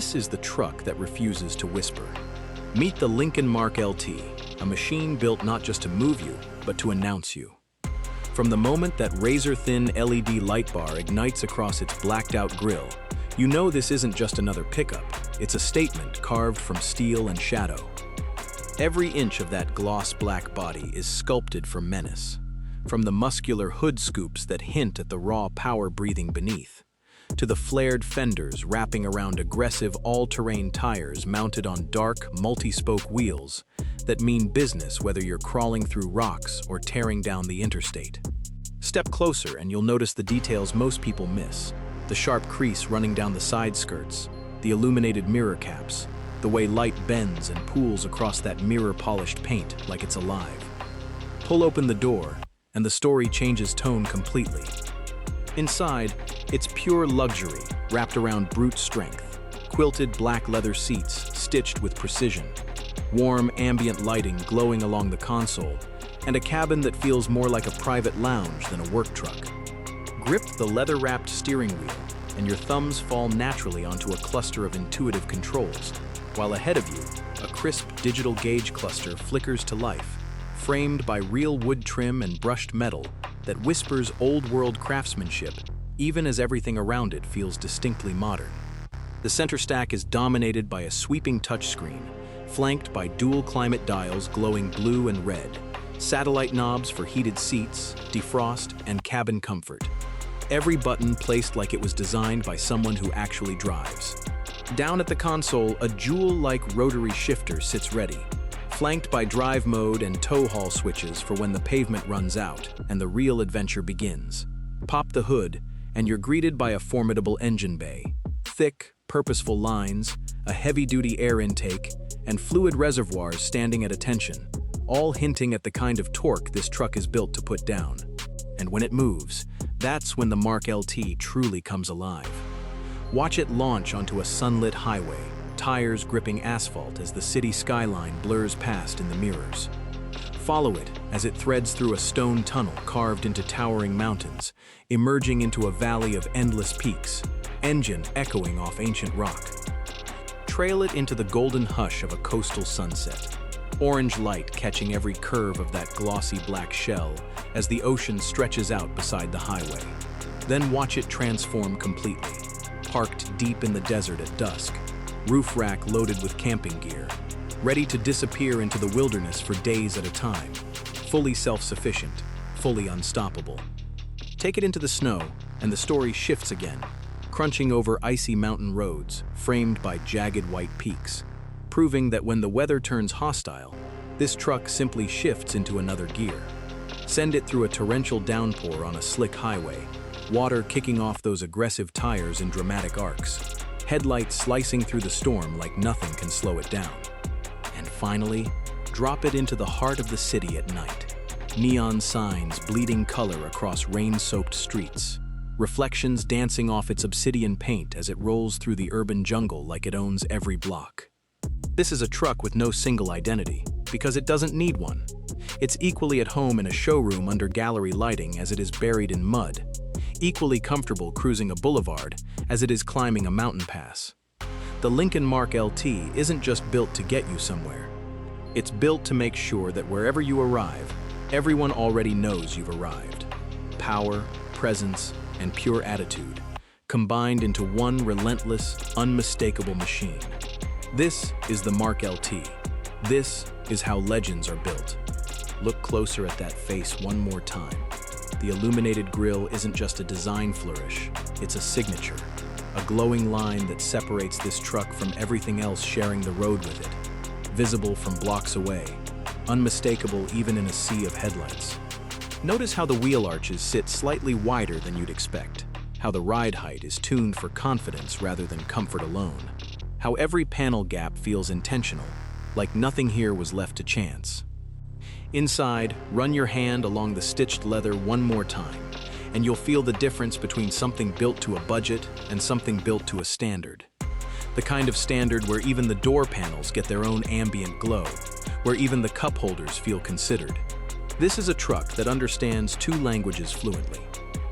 This is the truck that refuses to whisper. Meet the Lincoln Mark LT, a machine built not just to move you, but to announce you. From the moment that razor-thin LED light bar ignites across its blacked-out grille, you know this isn't just another pickup, it's a statement carved from steel and shadow. Every inch of that gloss-black body is sculpted for menace, from the muscular hood scoops that hint at the raw power breathing beneath, to the flared fenders wrapping around aggressive all-terrain tires mounted on dark, multi-spoke wheels that mean business whether you're crawling through rocks or tearing down the interstate. Step closer and you'll notice the details most people miss. The sharp crease running down the side skirts, the illuminated mirror caps, the way light bends and pools across that mirror-polished paint like it's alive. Pull open the door, and the story changes tone completely. Inside, it's pure luxury wrapped around brute strength, quilted black leather seats stitched with precision, warm ambient lighting glowing along the console, and a cabin that feels more like a private lounge than a work truck. Grip the leather-wrapped steering wheel, and your thumbs fall naturally onto a cluster of intuitive controls, while ahead of you, a crisp digital gauge cluster flickers to life, framed by real wood trim and brushed metal that whispers old-world craftsmanship, even as everything around it feels distinctly modern. The center stack is dominated by a sweeping touchscreen, flanked by dual climate dials glowing blue and red, satellite knobs for heated seats, defrost, and cabin comfort. Every button placed like it was designed by someone who actually drives. Down at the console, a jewel-like rotary shifter sits ready, flanked by drive mode and tow haul switches for when the pavement runs out and the real adventure begins. Pop the hood, and you're greeted by a formidable engine bay. Thick, purposeful lines, a heavy-duty air intake, and fluid reservoirs standing at attention, all hinting at the kind of torque this truck is built to put down. And when it moves, that's when the Mark LT truly comes alive. Watch it launch onto a sunlit highway, tires gripping asphalt as the city skyline blurs past in the mirrors. Follow it as it threads through a stone tunnel carved into towering mountains, emerging into a valley of endless peaks, engine echoing off ancient rock. Trail it into the golden hush of a coastal sunset, orange light catching every curve of that glossy black shell as the ocean stretches out beside the highway. Then watch it transform completely, parked deep in the desert at dusk, roof rack loaded with camping gear, ready to disappear into the wilderness for days at a time, fully self-sufficient, fully unstoppable. Take it into the snow, and the story shifts again, crunching over icy mountain roads, framed by jagged white peaks, proving that when the weather turns hostile, this truck simply shifts into another gear. Send it through a torrential downpour on a slick highway, water kicking off those aggressive tires in dramatic arcs, headlights slicing through the storm like nothing can slow it down. And finally, drop it into the heart of the city at night. Neon signs bleeding color across rain-soaked streets, reflections dancing off its obsidian paint as it rolls through the urban jungle like it owns every block. This is a truck with no single identity, because it doesn't need one. It's equally at home in a showroom under gallery lighting as it is buried in mud, equally comfortable cruising a boulevard as it is climbing a mountain pass. The Lincoln Mark LT isn't just built to get you somewhere. It's built to make sure that wherever you arrive, everyone already knows you've arrived. Power, presence, and pure attitude, combined into one relentless, unmistakable machine. This is the Mark LT. This is how legends are built. Look closer at that face one more time. The illuminated grille isn't just a design flourish, it's a signature, a glowing line that separates this truck from everything else sharing the road with it, visible from blocks away, unmistakable even in a sea of headlights. Notice how the wheel arches sit slightly wider than you'd expect, how the ride height is tuned for confidence rather than comfort alone, how every panel gap feels intentional, like nothing here was left to chance. Inside, run your hand along the stitched leather one more time, and you'll feel the difference between something built to a budget and something built to a standard. The kind of standard where even the door panels get their own ambient glow, where even the cup holders feel considered. This is a truck that understands two languages fluently.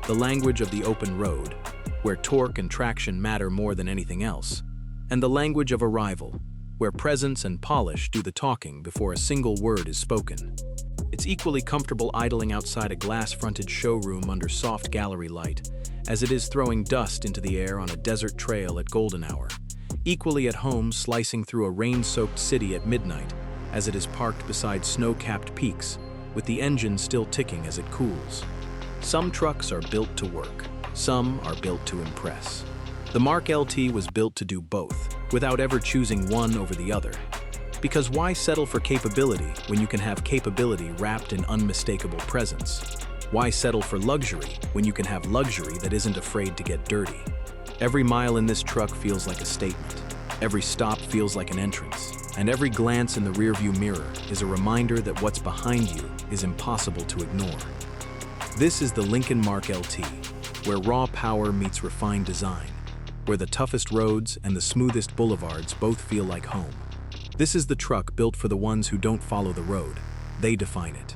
The language of the open road, where torque and traction matter more than anything else, and the language of arrival, where presence and polish do the talking before a single word is spoken. It's equally comfortable idling outside a glass-fronted showroom under soft gallery light, as it is throwing dust into the air on a desert trail at golden hour. Equally at home slicing through a rain-soaked city at midnight, as it is parked beside snow-capped peaks, with the engine still ticking as it cools. Some trucks are built to work, some are built to impress. The Mark LT was built to do both, without ever choosing one over the other. Because why settle for capability when you can have capability wrapped in unmistakable presence? Why settle for luxury when you can have luxury that isn't afraid to get dirty? Every mile in this truck feels like a statement. Every stop feels like an entrance. And every glance in the rearview mirror is a reminder that what's behind you is impossible to ignore. This is the Lincoln Mark LT, where raw power meets refined design, where the toughest roads and the smoothest boulevards both feel like home. This is the truck built for the ones who don't follow the road, they define it.